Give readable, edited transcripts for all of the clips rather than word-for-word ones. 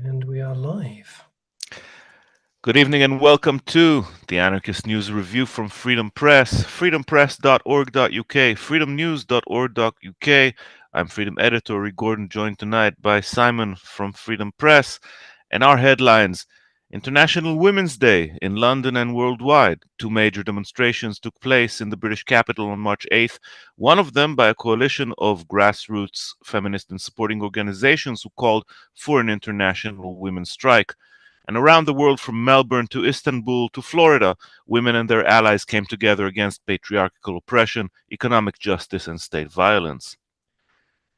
And we are live. Good evening and welcome to the Anarchist News Review from Freedom Press, freedompress.org.uk, freedomnews.org.uk. I'm Freedom Editor Rick Gordon, joined tonight by Simon from Freedom Press. And our headlines: International Women's Day in London and worldwide. Two major demonstrations took place in the British capital on March 8th, one of them by a coalition of grassroots feminist and supporting organizations who called for an international women's strike. And around the world, from Melbourne to Istanbul to Florida, women and their allies came together against patriarchal oppression, economic justice, and state violence.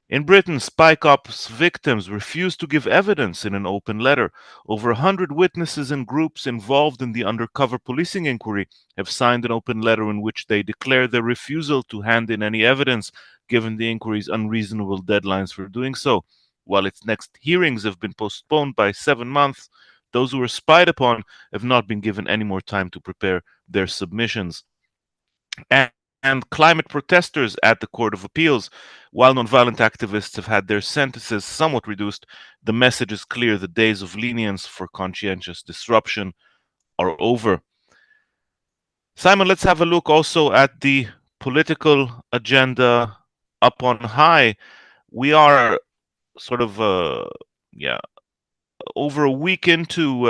In Britain, Spycops victims refused to give evidence in an open letter. Over 100 witnesses and groups involved in the undercover policing inquiry have signed an open letter in which they declare their refusal to hand in any evidence, given the inquiry's unreasonable deadlines for doing so. While its next hearings have been postponed by 7 months, those who were spied upon have not been given any more time to prepare their submissions. And climate protesters at the Court of Appeals, while nonviolent activists have had their sentences somewhat reduced, the message is clear: the days of lenience for conscientious disruption are over. Simon, let's have a look also at the political agenda up on high. We are sort of, yeah, over a week into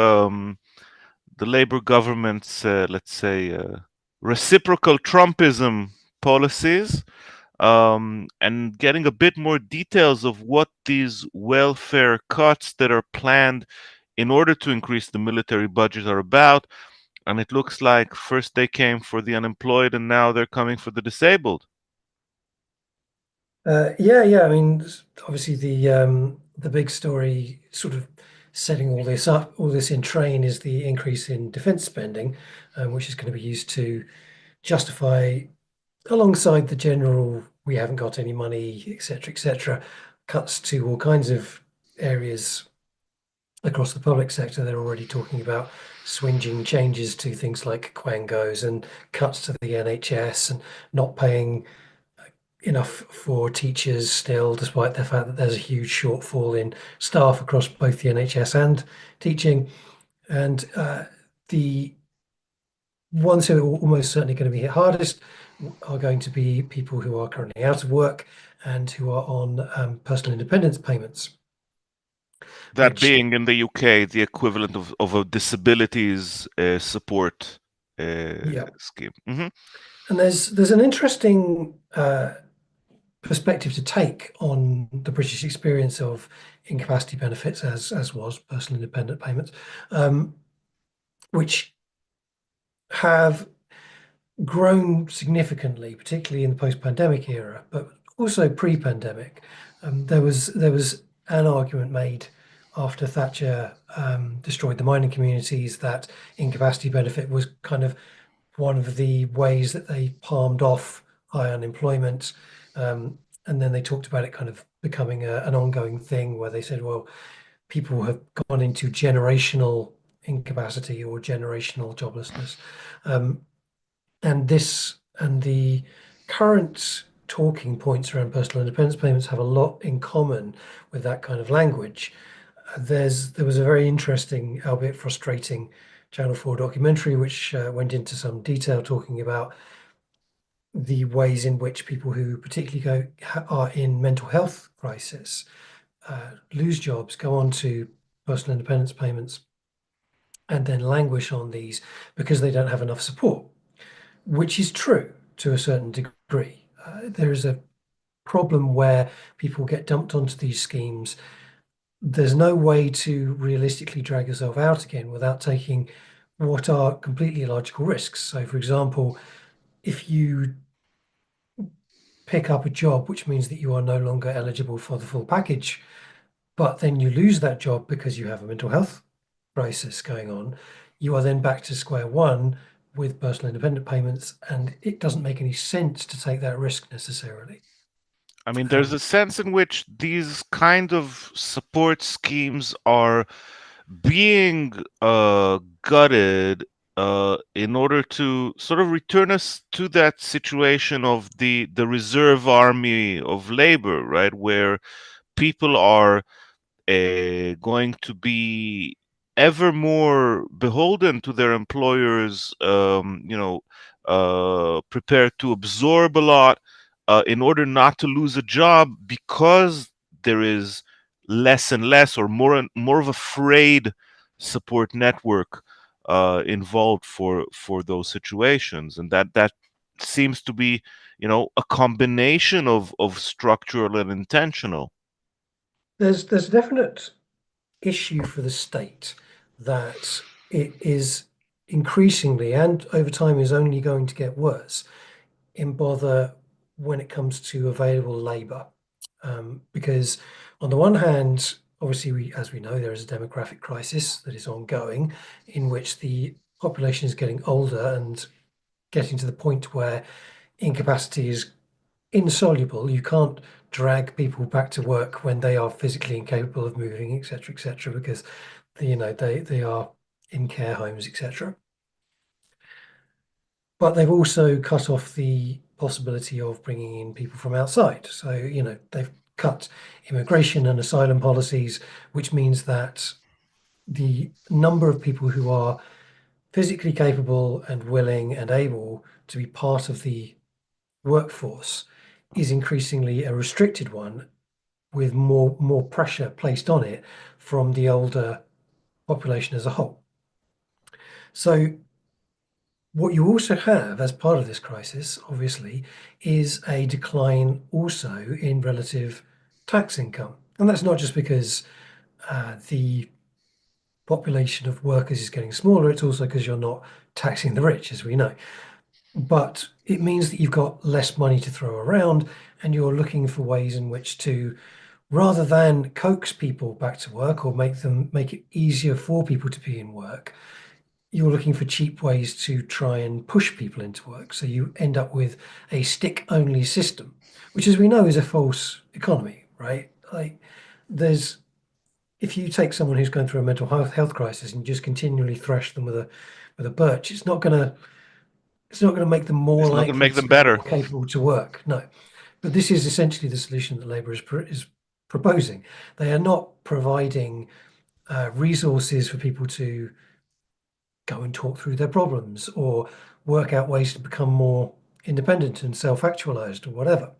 the Labour government's, let's say, reciprocal Trumpism policies, and getting a bit more details of what these welfare cuts that are planned in order to increase the military budget are about. And it looks like first they came for the unemployed and now they're coming for the disabled. Yeah. I mean, obviously the big story, sort of setting all this up, all this in train, is the increase in defence spending, which is going to be used to justify, alongside the general "we haven't got any money," etc., cuts to all kinds of areas across the public sector. They're already talking about swinging changes to things like quangos and cuts to the NHS and not paying enough for teachers still, despite the fact that there's a huge shortfall in staff across both the NHS and teaching. And the ones who are almost certainly going to be hit hardest are going to be people who are currently out of work and who are on personal independence payments, That which, being in the UK the equivalent of a disabilities support yeah. scheme. And there's an interesting perspective to take on the British experience of incapacity benefits, as was personal independent payments, which have grown significantly, particularly in the post-pandemic era, but also pre-pandemic. There was an argument made after Thatcher destroyed the mining communities that incapacity benefit was kind of one of the ways that they palmed off high unemployment. And then they talked about it kind of becoming an ongoing thing where they said, well, people have gone into generational incapacity or generational joblessness. Um, and the current talking points around personal independence payments have a lot in common with that kind of language. There was a very interesting, albeit frustrating, Channel 4 documentary which went into some detail talking about the ways in which people who particularly are in mental health crisis lose jobs, go on to personal independence payments, and then languish on these because they don't have enough support, which is true to a certain degree. There is a problem where people get dumped onto these schemes. There's no way to realistically drag yourself out again without taking what are completely illogical risks. So, for example, if you pick up a job, which means that you are no longer eligible for the full package, but then you lose that job because you have a mental health crisis going on, you are then back to square one with personal independent payments, and it doesn't make any sense to take that risk necessarily. I mean, there's Um, a sense in which these kind of support schemes are being gutted in order to sort of return us to that situation of the reserve army of labor, right, where people are going to be ever more beholden to their employers, prepared to absorb a lot in order not to lose a job, because there is less and less, or more of a frayed support network involved for those situations. And that seems to be, a combination of structural and intentional. There's a definite issue for the state that it is increasingly and over time is only going to get worse in bother when it comes to available labour. Because on the one hand, obviously, as we know, there is a demographic crisis that is ongoing, in which the population is getting older and getting to the point where incapacity is insoluble. You can't drag people back to work when they are physically incapable of moving, etc., because they are in care homes, etc. But they've also cut off the possibility of bringing in people from outside. So, they've cut immigration and asylum policies, which means that the number of people who are physically capable and willing and able to be part of the workforce is increasingly a restricted one, with more pressure placed on it from the older population as a whole. So what you also have as part of this crisis, obviously, is a decline also in relative tax income. And that's not just because the population of workers is getting smaller, it's also because you're not taxing the rich, as we know. But it means that you've got less money to throw around, and you're looking for ways in which to, rather than coax people back to work or make it easier for people to be in work, you're looking for cheap ways to try and push people into work. So you end up with a stick only system, which, as we know, is a false economy, right? Like, there's if you take someone who's going through a mental health crisis and just continually thrash them with a birch, it's not gonna make them more It's not going to likely make to them be better. more capable to work. No, but this is essentially the solution that Labour is proposing. They are not providing resources for people to go and talk through their problems or work out ways to become more independent and self-actualized or whatever.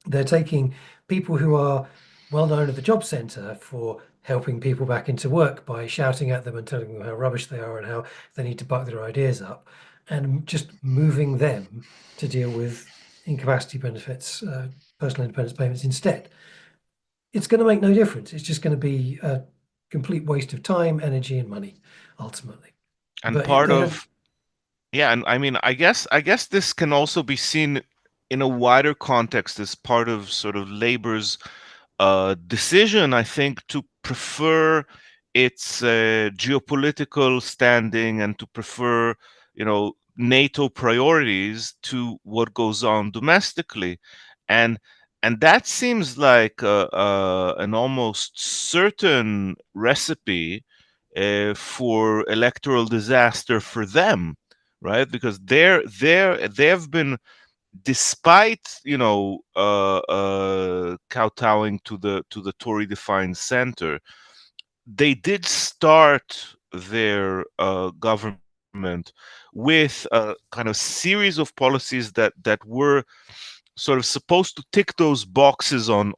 They're taking people who are well known at the job centre for helping people back into work by shouting at them and telling them how rubbish they are and how they need to buck their ideas up, and just moving them to deal with incapacity benefits, personal independence payments instead. It's going to make no difference. It's just going to be a complete waste of time, energy, and money, ultimately. And But part they don't. of Yeah, and I mean, I guess this can also be seen in a wider context as part of sort of Labour's decision, I think, to prefer its geopolitical standing and to prefer, NATO priorities to what goes on domestically, and and that seems like an almost certain recipe for electoral disaster for them, right? Because they've been, despite kowtowing to the Tory defined center, they did start their government with a kind of series of policies that were sort of supposed to tick those boxes on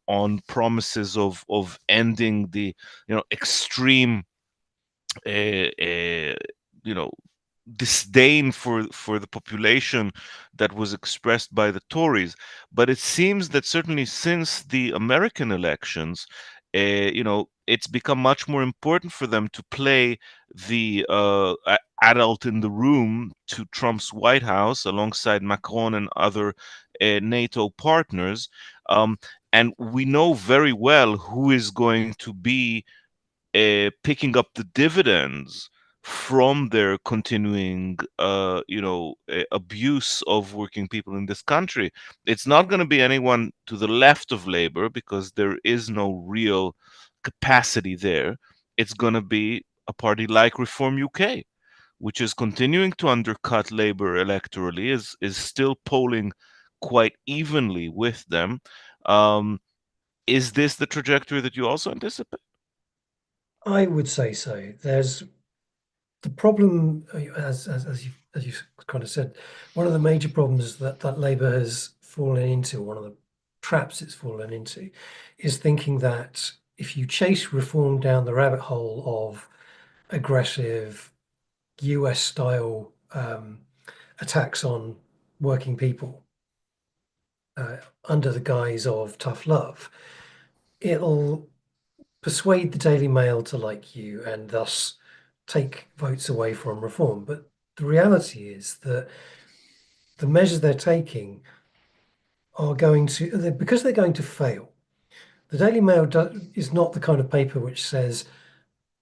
promises of ending the extreme uh, you know disdain for the population that was expressed by the Tories. But it seems that certainly since the American elections, it's become much more important for them to play the adult in the room to Trump's White House alongside Macron and other NATO partners. Um, and we know very well who is going to be picking up the dividends from their continuing, abuse of working people in this country. It's not going to be anyone to the left of Labour, because there is no real capacity there. It's going to be a party like Reform UK, which is continuing to undercut Labour electorally, is still polling quite evenly with them. Um, is this the trajectory that you also anticipate? I would say so. There's the problem, as you kind of said, one of the major problems that Labour has fallen into, one of the traps it's fallen into, is thinking that if you chase reform down the rabbit hole of aggressive US style attacks on working people uh, under the guise of tough love, it'll persuade the Daily Mail to like you and thus take votes away from reform. But the reality is that the measures they're taking are going to, because they're going to fail. The Daily Mail is not the kind of paper which says,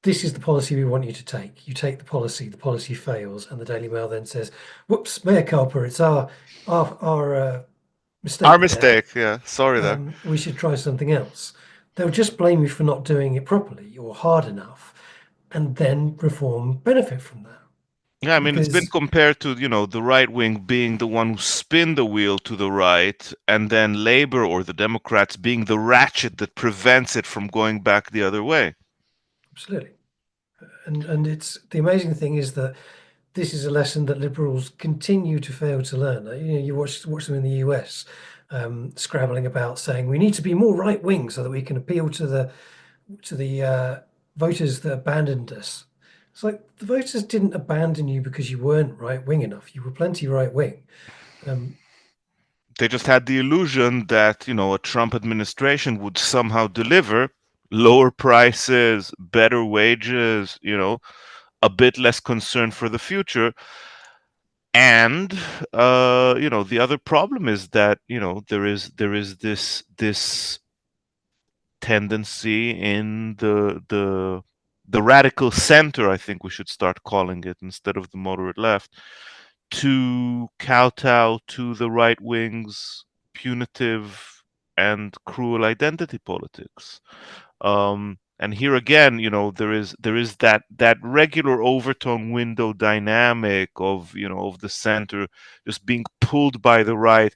this is the policy we want you to take. You take the policy fails, and the Daily Mail then says, whoops, mea culpa, it's our Our mistake there. mistake. Yeah, sorry there. We should try something else. They'll just blame you for not doing it properly or hard enough, and then reform benefit from that. Yeah, I mean, it's been Because compared to, the right wing being the one who spin the wheel to the right, and then Labor or the Democrats being the ratchet that prevents it from going back the other way. absolutely, and it's the amazing thing is that this is a lesson that liberals continue to fail to learn. You watch them in the US, scrabbling about saying we need to be more right wing so that we can appeal to the voters that abandoned us. It's like the voters didn't abandon you because you weren't right wing enough. You were plenty right wing. Um, They just had the illusion that, a Trump administration would somehow deliver lower prices, better wages, a bit less concern for the future. And the other problem is that, there is this tendency in the radical center, I think we should start calling it, instead of the moderate left, to kowtow to the right wing's punitive and cruel identity politics. And here again, there is that regular overtone window dynamic of of the center just being pulled by the right,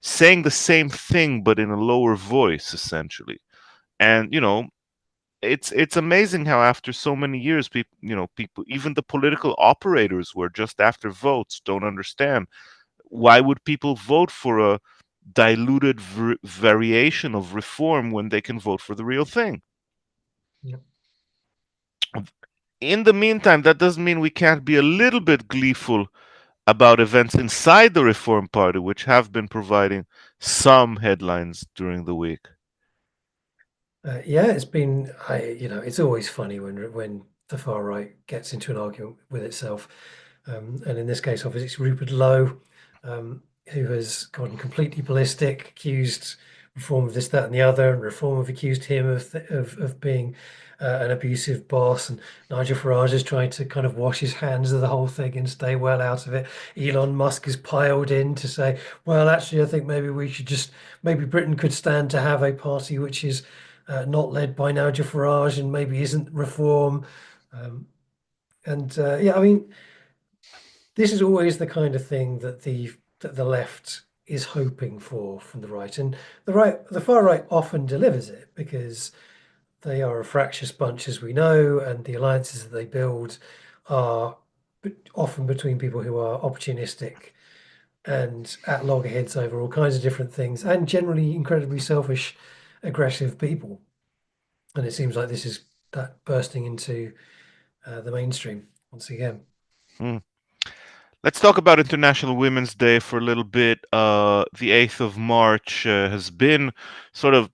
saying the same thing but in a lower voice, essentially. And it's amazing how after so many years, people, even the political operators who are just after votes, don't understand why would people vote for a diluted variation of reform when they can vote for the real thing. yeah, In the meantime, that doesn't mean we can't be a little bit gleeful about events inside the Reform Party, which have been providing some headlines during the week. yeah, it's been. It's always funny when the far right gets into an argument with itself, and in this case, obviously, it's Rupert Lowe, who has gone completely ballistic, accused Reform of this, that, and the other, and Reform have accused him of being an abusive boss, and Nigel Farage is trying to kind of wash his hands of the whole thing and stay well out of it. Elon Musk has piled in to say, well, actually, I think maybe we should just maybe Britain could stand to have a party which is not led by Nigel Farage and maybe isn't reform. Um, and yeah, I mean, this is always the kind of thing that the left is hoping for from the right, and the far right often delivers it because they are a fractious bunch, as we know, and the alliances that they build are often between people who are opportunistic and at loggerheads over all kinds of different things, and generally incredibly selfish, aggressive people. And it seems like this is that bursting into the mainstream once again. Hmm. Let's talk about International Women's Day for a little bit. The 8th of March has been sort of,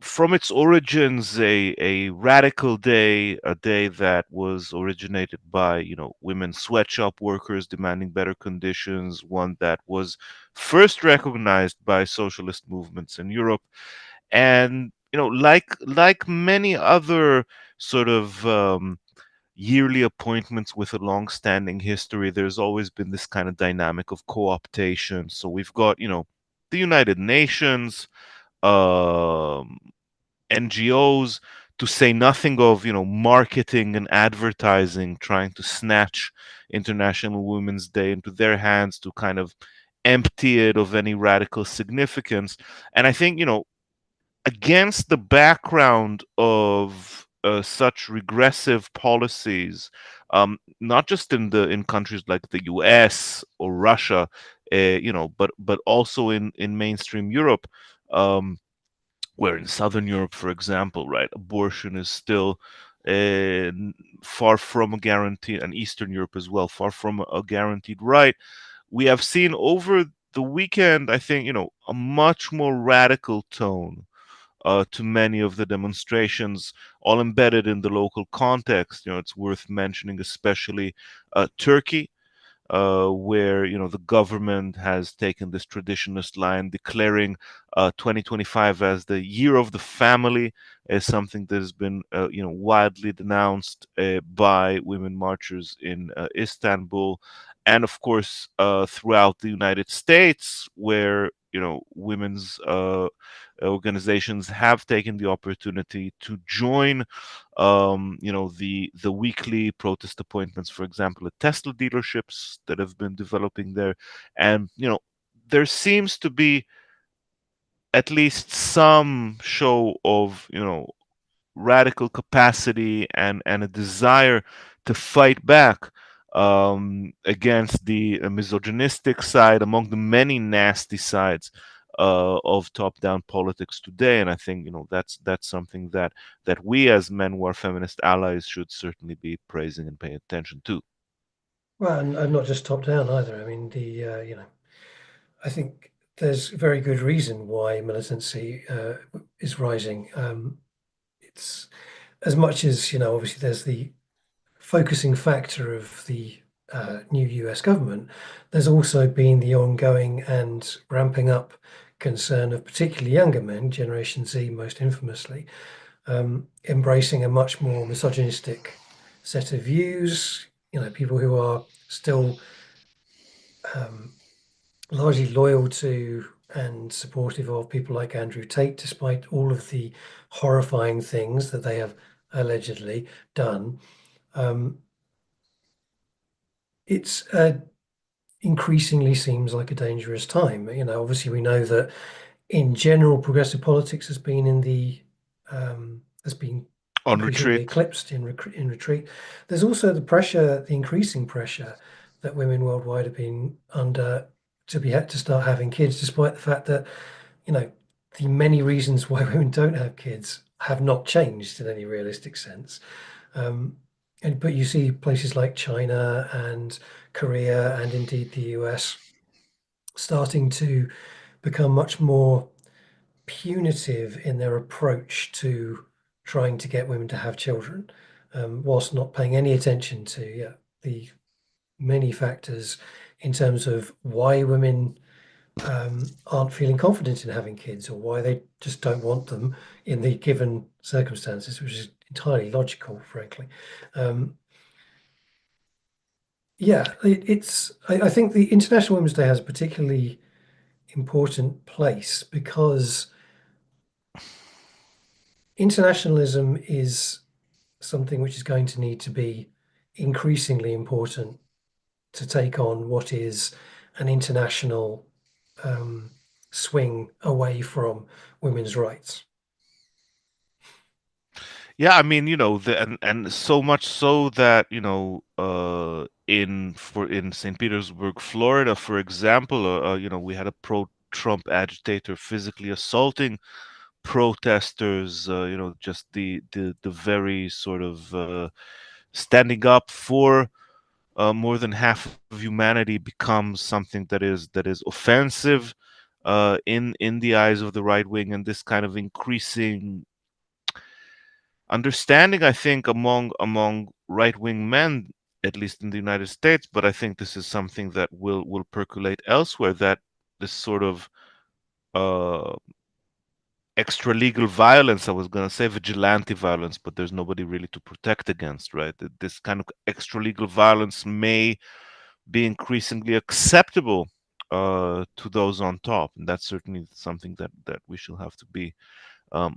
from its origins, a radical day, a day that was originated by, women sweatshop workers demanding better conditions, one that was first recognized by socialist movements in Europe. And, like many other sort of yearly appointments with a long-standing history, there's always been this kind of dynamic of co-optation. So we've got, the United Nations, um, NGOs, to say nothing of, marketing and advertising, trying to snatch International Women's Day into their hands to kind of empty it of any radical significance. And I think, against the background of such regressive policies, not just in countries like the U.S. or Russia, but also in mainstream Europe, um, where in Southern Europe, for example, right, abortion is still uh, far from a guarantee, and Eastern Europe as well, far from a guaranteed right. We have seen over the weekend, I think, a much more radical tone to many of the demonstrations, all embedded in the local context. It's worth mentioning, especially Turkey, where the government has taken this traditionalist line, declaring 2025 as the year of the family, is something that has been widely denounced by women marchers in Istanbul, and of course throughout the United States, where women's organizations have taken the opportunity to join the weekly protest appointments, for example, at Tesla dealerships that have been developing there. And there seems to be at least some show of radical capacity and a desire to fight back against the misogynistic side, among the many nasty sides of top-down politics today. And I think that's something that we as men who are feminist allies should certainly be praising and paying attention to. Well, and not just top down either. I mean, I think there's very good reason why militancy is rising. It's as much as obviously there's the focusing factor of the new US government. There's also been the ongoing and ramping up concern of particularly younger men, Generation Z most infamously, embracing a much more misogynistic set of views. People who are still um, largely loyal to and supportive of people like Andrew Tate, despite all of the horrifying things that they have allegedly done. Um, it's increasingly seems like a dangerous time. Obviously, we know that in general, progressive politics has been On increasingly retreat. eclipsed in retreat. There's also the increasing pressure that women worldwide have been under to be had to start having kids, despite the fact that you know the many reasons why women don't have kids have not changed in any realistic sense. Um, but you see places like China and Korea and indeed the US starting to become much more punitive in their approach to trying to get women to have children, whilst not paying any attention to the many factors in terms of why women aren't feeling confident in having kids or why they just don't want them in the given circumstances, which is entirely logical, frankly. Um, I think the International Women's Day has a particularly important place because internationalism is something which is going to need to be increasingly important to take on what is an international um, swing away from women's rights. Yeah, I mean, and so much so that, in St. Petersburg, Florida, for example, we had a pro-Trump agitator physically assaulting protesters, just the very sort of standing up for more than half of humanity becomes something that is offensive in the eyes of the right wing, and this kind of increasing understanding, I think, among right wing men, at least in the United States, but I think this is something that will percolate elsewhere. That this sort of uh, extra legal violence, I was going to say vigilante violence, but there's nobody really to protect against, right? This kind of extra legal violence may be increasingly acceptable to those on top, and that's certainly something that we shall have to be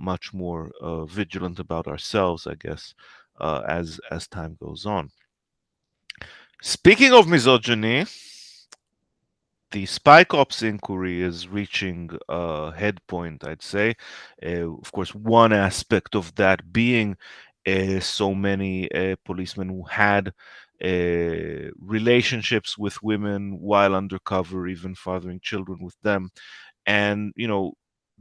much more vigilant about ourselves, I guess, as time goes on. Speaking of misogyny, the Spycops inquiry is reaching a head point, I'd say. Of course, one aspect of that being so many policemen who had relationships with women while undercover, even fathering children with them. And,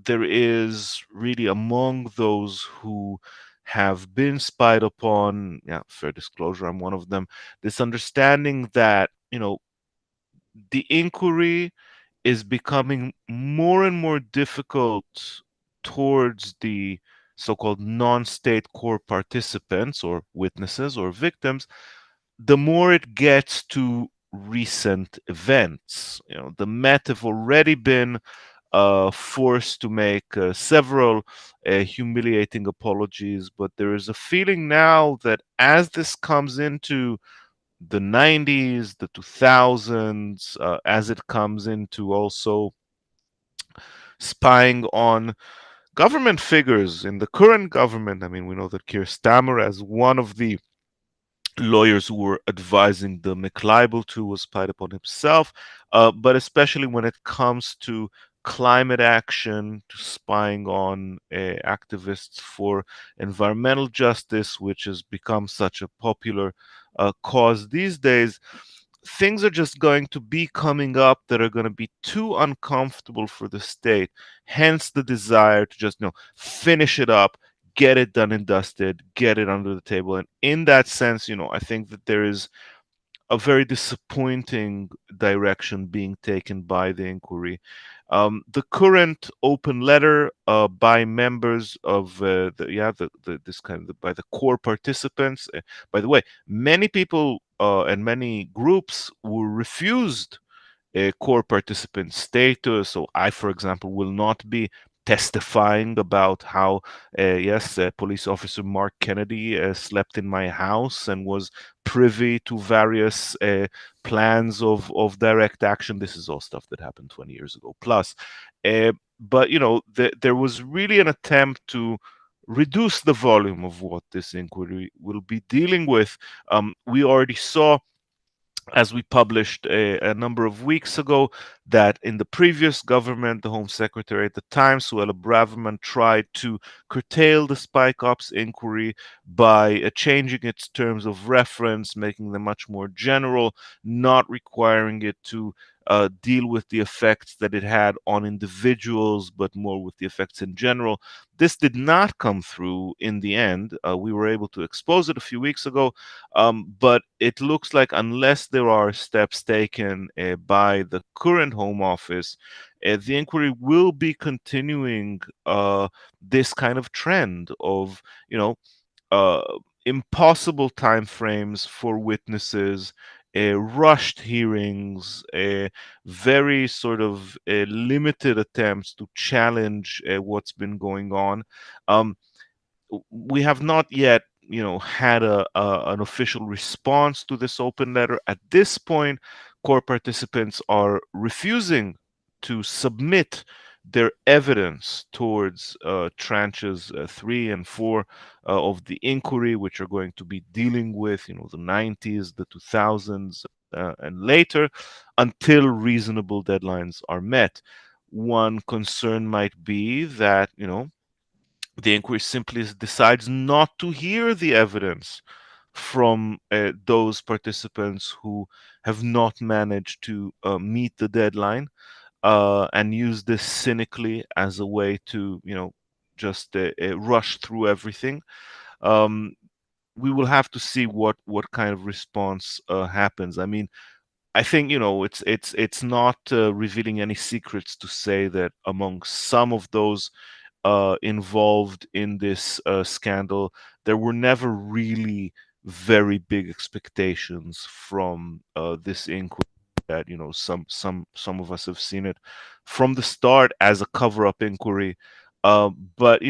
there is really among those who have been spied upon, yeah, fair disclosure, I'm one of them, this understanding that, the inquiry is becoming more and more difficult towards the so-called non-state core participants or witnesses or victims, the more it gets to recent events. The Met have already been forced to make several humiliating apologies, but there is a feeling now that as this comes into the 90s, the 2000s, as it comes into also spying on government figures in the current government. I mean, we know that Keir Starmer, as one of the lawyers who were advising the McLibel to, was spied upon himself, but especially when it comes to climate action, to spying on activists for environmental justice, which has become such a popular cause these days. Things are just going to be coming up that are going to be too uncomfortable for the state. Hence the desire to just, finish it up, get it done and dusted, get it under the table. And in that sense, I think that there is a very disappointing direction being taken by the inquiry. The current open letter by members of this kind of by the core participants. By the way, many people and many groups were refused a core participant status. So I, for example, will not be testifying about how, yes, police officer Mark Kennedy slept in my house and was privy to various plans of direct action. This is all stuff that happened 20 years ago plus. But, there was really an attempt to reduce the volume of what this inquiry will be dealing with. We already saw, as we published a number of weeks ago, that in the previous government, the Home Secretary at the time, Suella Braverman, tried to curtail the Spycops inquiry by changing its terms of reference, making them much more general, not requiring it to deal with the effects that it had on individuals, but more with the effects in general. This did not come through in the end. We were able to expose it a few weeks ago, but it looks like unless there are steps taken by the current Home Office, the inquiry will be continuing this kind of trend of, uh, impossible timeframes for witnesses, rushed hearings, very sort of limited attempts to challenge what's been going on. Um, we have not yet, had an official response to this open letter. At this point, core participants are refusing to submit their evidence towards tranches 3 and 4 of the inquiry, which are going to be dealing with, the 90s, the 2000s, and later, until reasonable deadlines are met. One concern might be that, the inquiry simply decides not to hear the evidence from those participants who have not managed to meet the deadline, and use this cynically as a way to, just rush through everything. Um, we will have to see what kind of response happens. I mean, I think, it's not revealing any secrets to say that among some of those involved in this scandal, there were never really very big expectations from this inquiry. That, some of us have seen it from the start as a cover-up inquiry, but,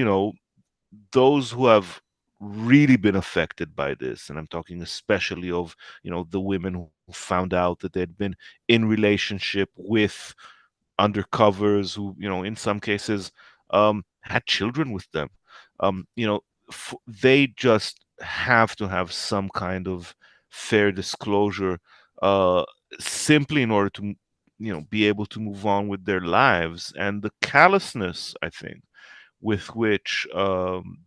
those who have really been affected by this, and I'm talking especially of, the women who found out that they'd been in relationship with undercovers who, in some cases, had children with them. They just have to have some kind of fair disclosure, uh, simply in order to, be able to move on with their lives. And the callousness, I think, with which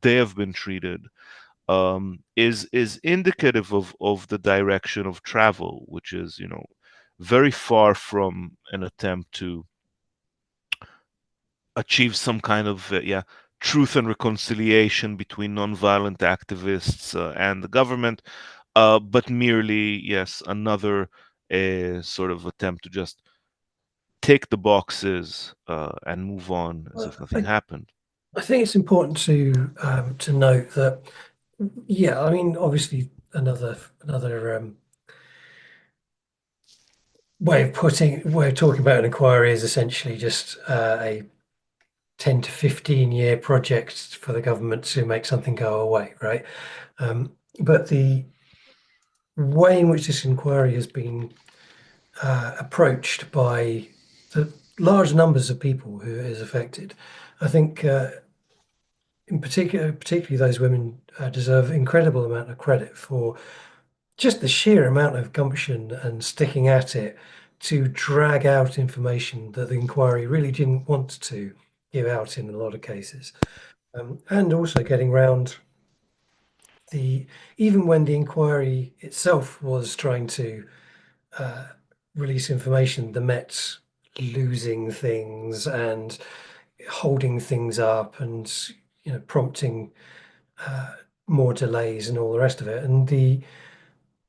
they have been treated, is indicative of the direction of travel, which is, very far from an attempt to achieve some kind of truth and reconciliation between nonviolent activists and the government, but merely, yes, another sort of attempt to just tick the boxes and move on as Well, if nothing happened. I think it's important to note that, yeah, I mean, obviously, another way of talking about an inquiry is essentially just a 10 to 15-year project for the government to make something go away, right? But the way in which this inquiry has been approached by the large numbers of people who it has affected, I think, in particular, particularly those women, deserve incredible amount of credit for just the sheer amount of gumption and sticking at it to drag out information that the inquiry really didn't want to give out in a lot of cases. And also getting round the, even when the inquiry itself was trying to uh, release information, the Met losing things and holding things up and prompting uh, more delays and all the rest of it. And the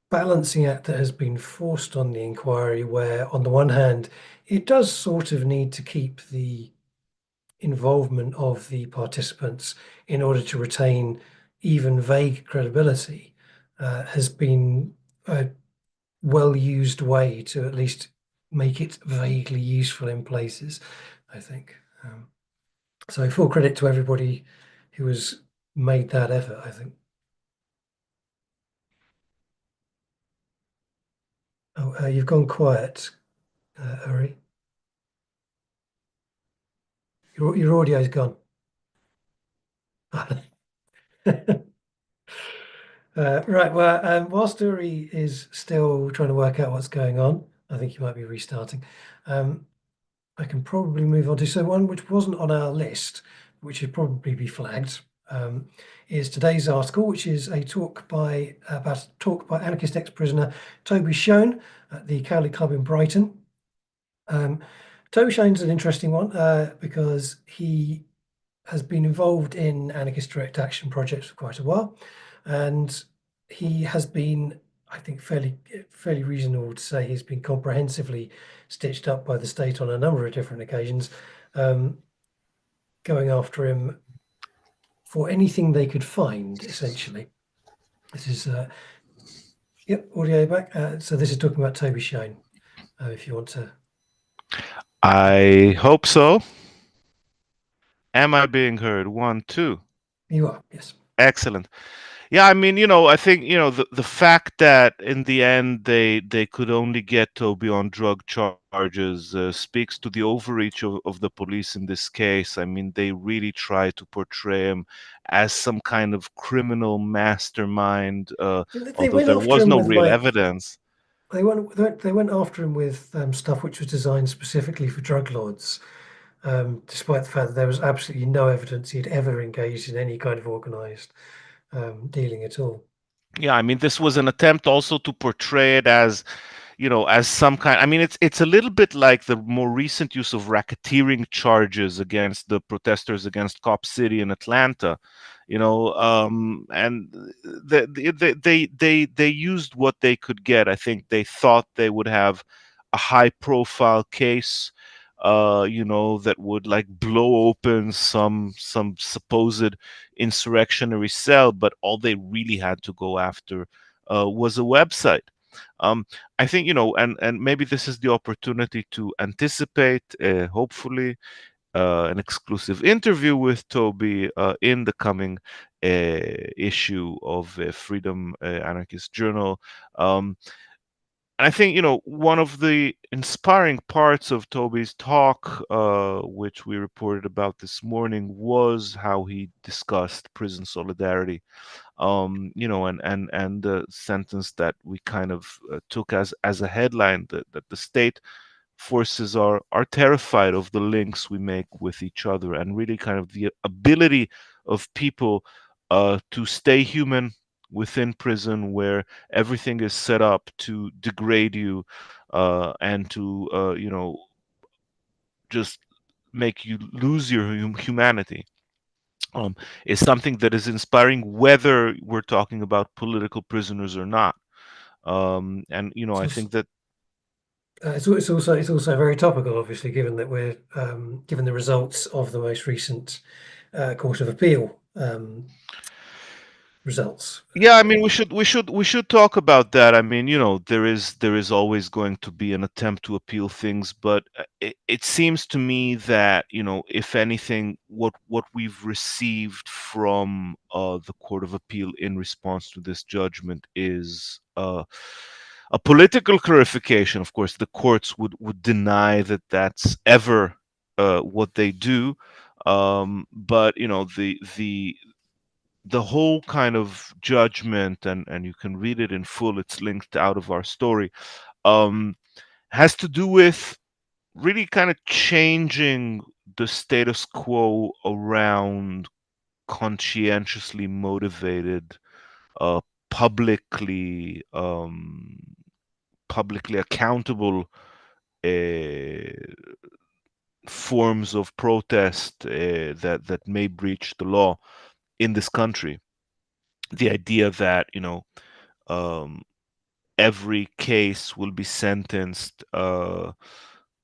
balancing act that has been forced on the inquiry, where on the one hand, it does sort of need to keep the involvement of the participants in order to retain even vague credibility, has been a well used way to at least make it vaguely useful in places, I think. So full credit to everybody who has made that effort, I think. Oh, you've gone quiet, Uri. Your audio's gone. Right. Well, whilst Uri is still trying to work out what's going on, I think he might be restarting. I can probably move on to one which wasn't on our list, which should probably be flagged. Is today's article, which is about a talk by anarchist ex-prisoner Toby Shone at the Cowley Club in Brighton. Toby Shone's an interesting one because he has been involved in anarchist direct action projects for quite a while, and he has been, I think, fairly reasonable to say he's been comprehensively stitched up by the state on a number of different occasions, going after him for anything they could find, essentially. This is, yep, audio back. So this is talking about Toby Shone, if you want to. I hope so. Am I being heard? One, two. You are, yes. Excellent. Yeah, I mean, I think, the fact that in the end they could only get Toby on drug charges speaks to the overreach of the police in this case. I mean, they really try to portray him as some kind of criminal mastermind, They although went there after was him no with real like evidence. they went after him with stuff which was designed specifically for drug lords, despite the fact that there was absolutely no evidence he had ever engaged in any kind of organized dealing at all. Yeah, I mean, this was an attempt also to portray it as, as some kind. I mean, it's a little bit like the more recent use of racketeering charges against the protesters against Cop City in Atlanta, and they used what they could get. I think they thought they would have a high-profile case, that would like blow open some supposed insurrectionary cell, but all they really had to go after was a website. Um, I think, and maybe this is the opportunity to anticipate, hopefully, an exclusive interview with Toby in the coming issue of Freedom Anarchist Journal. And I think, one of the inspiring parts of Toby's talk, which we reported about this morning, was how he discussed prison solidarity. And the sentence that we kind of took as a headline, that the state forces are terrified of the links we make with each other, and really kind of the ability of people to stay human within prison, where everything is set up to degrade you and to just make you lose your humanity, um, is something that is inspiring, whether we're talking about political prisoners or not. And It's I also, think that it's also very topical, obviously, given that we're given the results of the most recent Court of Appeal results. yeah, I mean, we should talk about that. I mean, there is always going to be an attempt to appeal things, but it seems to me that, if anything, what we've received from the Court of Appeal in response to this judgment is a political clarification. Of course, the courts would deny that that's ever what they do, but the whole kind of judgment, and you can read it in full, it's linked out of our story, um has to do with really kind of changing the status quo around conscientiously motivated, uh publicly publicly accountable uh, forms of protest that may breach the law in this country. The idea that um, every case will be sentenced on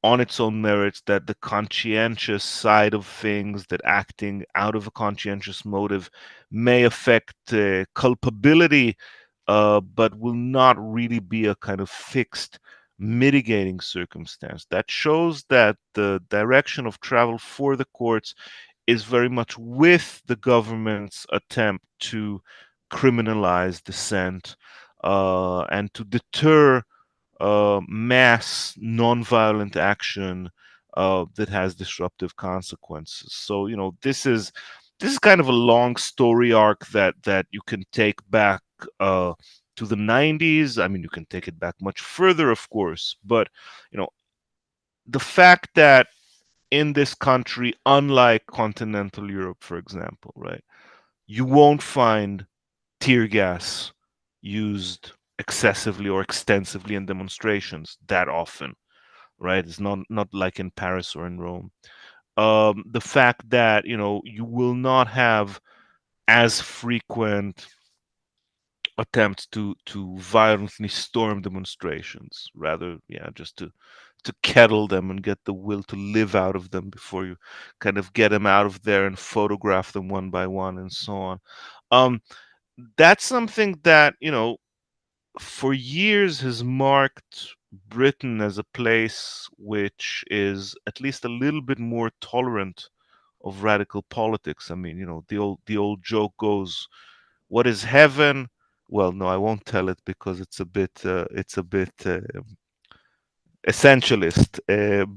its own merits, that the conscientious side of things, that acting out of a conscientious motive may affect culpability, but will not really be a kind of fixed mitigating circumstance. That shows that the direction of travel for the courts is very much with the government's attempt to criminalize dissent, and to deter mass nonviolent action that has disruptive consequences. So this is kind of a long story arc that you can take back uh, to the 90s. I mean, you can take it back much further, of course, but you know the fact that in this country, unlike continental Europe, for example, right, you won't find tear gas used excessively or extensively in demonstrations that often, right? It's not like in Paris or in Rome. The fact that you will not have as frequent attempts to violently storm demonstrations, rather, yeah, just to kettle them and get the will to live out of them before you kind of get them out of there and photograph them one by one and so on. Um, that's something that for years has marked Britain as a place which is at least a little bit more tolerant of radical politics. I mean, the old joke goes, "What is heaven?" Well, no, I won't tell it because it's a bit essentialist.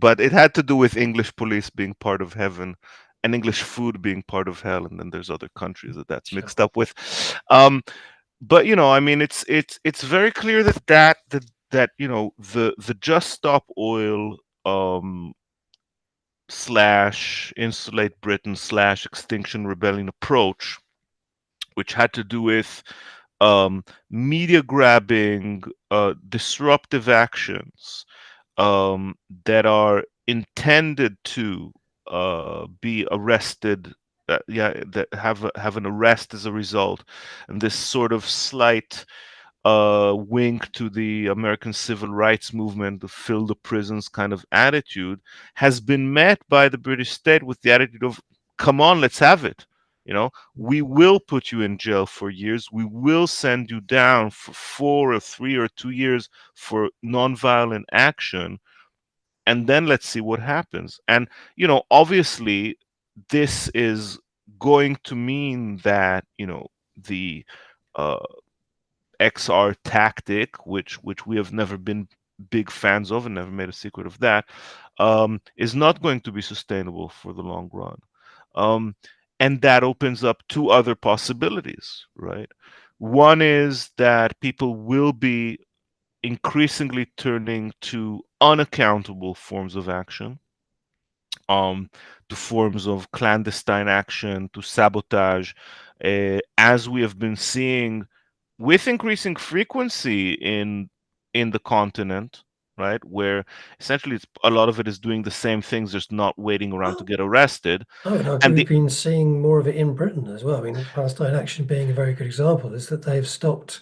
But it had to do with English police being part of heaven and English food being part of hell, and then there's other countries that's Sure. mixed up with. Um, but I mean, it's very clear that the Just Stop Oil slash Insulate Britain slash Extinction Rebellion approach, which had to do with media grabbing, disruptive actions that are intended to be arrested. Yeah, that have an arrest as a result, and this sort of slight wink to the American civil rights movement, the fill the prisons kind of attitude, has been met by the British state with the attitude of, come on, let's have it. We will put you in jail for years. We will send you down for 4 or 3 or 2 years for nonviolent action. And then let's see what happens. And, obviously, this is going to mean that, the uh, XR tactic, which we have never been big fans of and never made a secret of that, is not going to be sustainable for the long run. Um, and that opens up two other possibilities, right? One is that people will be increasingly turning to unaccountable forms of action, um, to forms of clandestine action, to sabotage, as we have been seeing with increasing frequency in the continent, right? Where essentially a lot of it is doing the same things, just not waiting around to Well, get arrested. I would argue And we've the been seeing more of it in Britain as well. I mean, Palestine Action being a very good example is that they've stopped,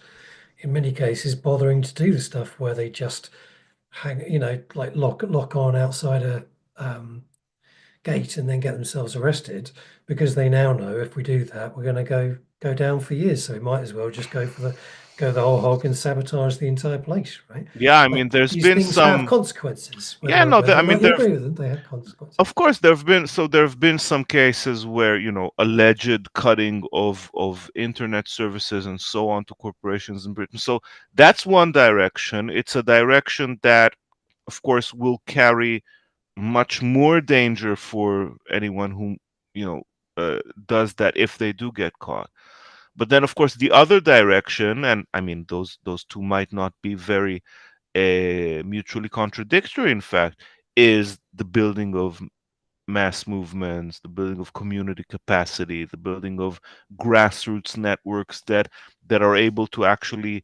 in many cases, bothering to do the stuff where they just hang, like lock on outside a gate and then get themselves arrested because they now know if we do that, we're going to go down for years. So we might as well just go the whole hog and sabotage the entire place, right? Yeah, I But mean, there's these been things have some. consequences, Yeah, whether no, whether I or mean, not you agree with them, they have consequences. of course, there have been some cases where, alleged cutting of internet services and so on to corporations in Britain. So that's one direction. It's a direction that, of course, will carry much more danger for anyone who, you know, does that if they do get caught. But then, of course, the other direction, and I mean, those two might not be very mutually contradictory. In fact, is the building of mass movements, the building of community capacity, the building of grassroots networks that are able to actually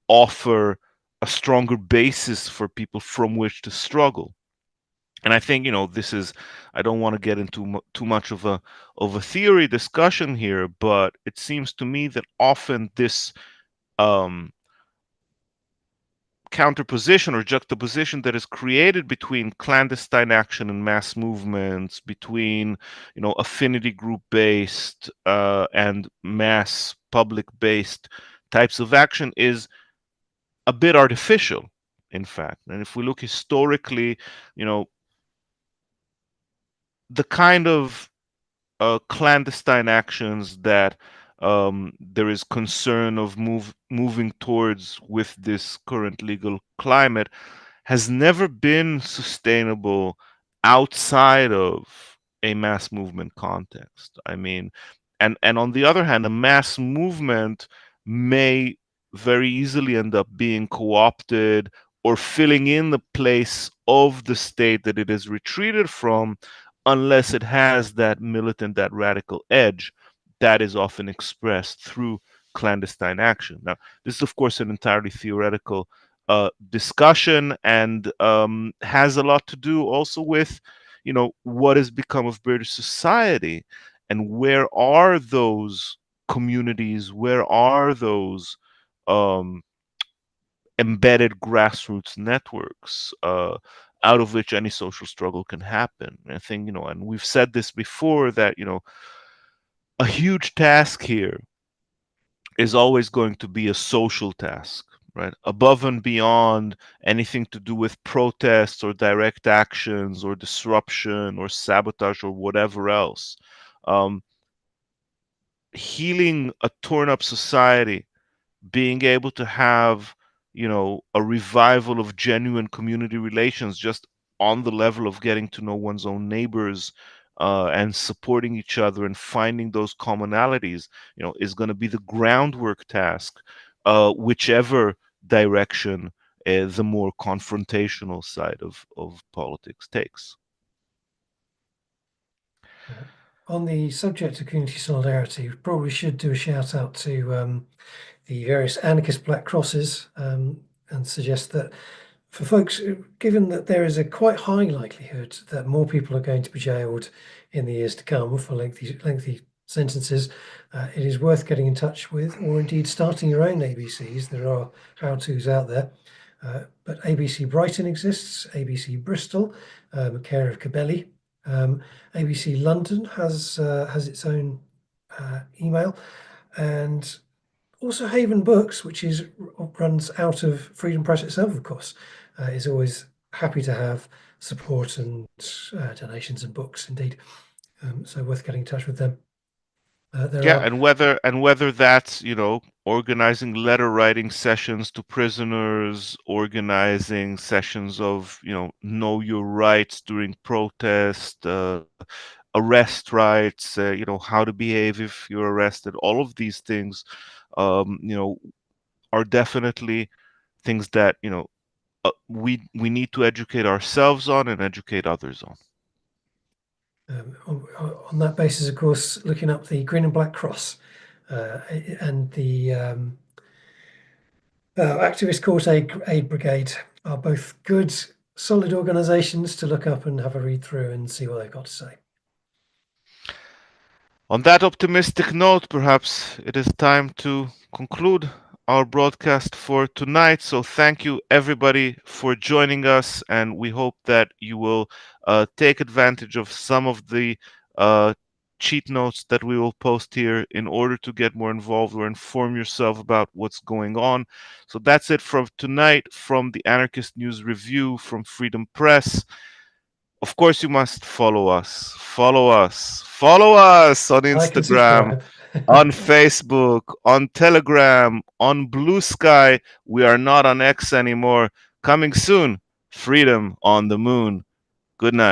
offer a stronger basis for people from which to struggle. And I think, this is, I don't want to get into too much of a theory discussion here, but it seems to me that often this um, counterposition or juxtaposition that is created between clandestine action and mass movements, between, affinity group based and mass public based types of action is a bit artificial, in fact. And if we look historically, you know the kind of clandestine actions that there is concern of moving towards with this current legal climate has never been sustainable outside of a mass movement context. I mean, and on the other hand, a mass movement may very easily end up being co-opted or filling in the place of the state that it has retreated from, unless it has that militant, that radical edge that is often expressed through clandestine action. Now, this is, of course, an entirely theoretical discussion, and has a lot to do also with, what has become of British society, and where are those communities, where are those um, embedded grassroots networks, out of which any social struggle can happen. And I think, and we've said this before, that, a huge task here is always going to be a social task, right? Above and beyond anything to do with protests or direct actions or disruption or sabotage or whatever else. Um, Healing a torn up society, being able to have, a revival of genuine community relations, just on the level of getting to know one's own neighbors, and supporting each other and finding those commonalities, is going to be the groundwork task, whichever direction the more confrontational side of politics takes. Yeah. On the subject of community solidarity, we probably should do a shout out to the various anarchist black crosses, and suggest that for folks, given that there is a quite high likelihood that more people are going to be jailed in the years to come for lengthy sentences, it is worth getting in touch with, or indeed starting your own ABCs. There are how-tos out there. But ABC Brighton exists, ABC Bristol, care of Cabelli. ABC London has its own email, and also Haven Books, which runs out of Freedom Press itself, of course, is always happy to have support and donations and books, indeed. So worth getting in touch with them. There Yeah, are and whether that's, organizing letter writing sessions to prisoners, organizing sessions of, know your rights during protest, arrest rights, how to behave if you're arrested. All of these things, are definitely things that, we need to educate ourselves on and educate others on. On that basis, of course, looking up the Green and Black Cross and the Activist Court Aid Brigade are both good, solid organisations to look up and have a read through and see what they've got to say. On that optimistic note, perhaps it is time to conclude our broadcast for tonight. So thank you everybody for joining us, and we hope that you will take advantage of some of the uh, cheat notes that we will post here in order to get more involved or inform yourself about what's going on. So that's it from tonight from the Anarchist News Review from Freedom Press. Of course, you must follow us. Follow us on Like and Instagram, subscribe. on Facebook, on Telegram, on Blue Sky. We are not on X anymore. Coming soon, Freedom on the Moon. Good night.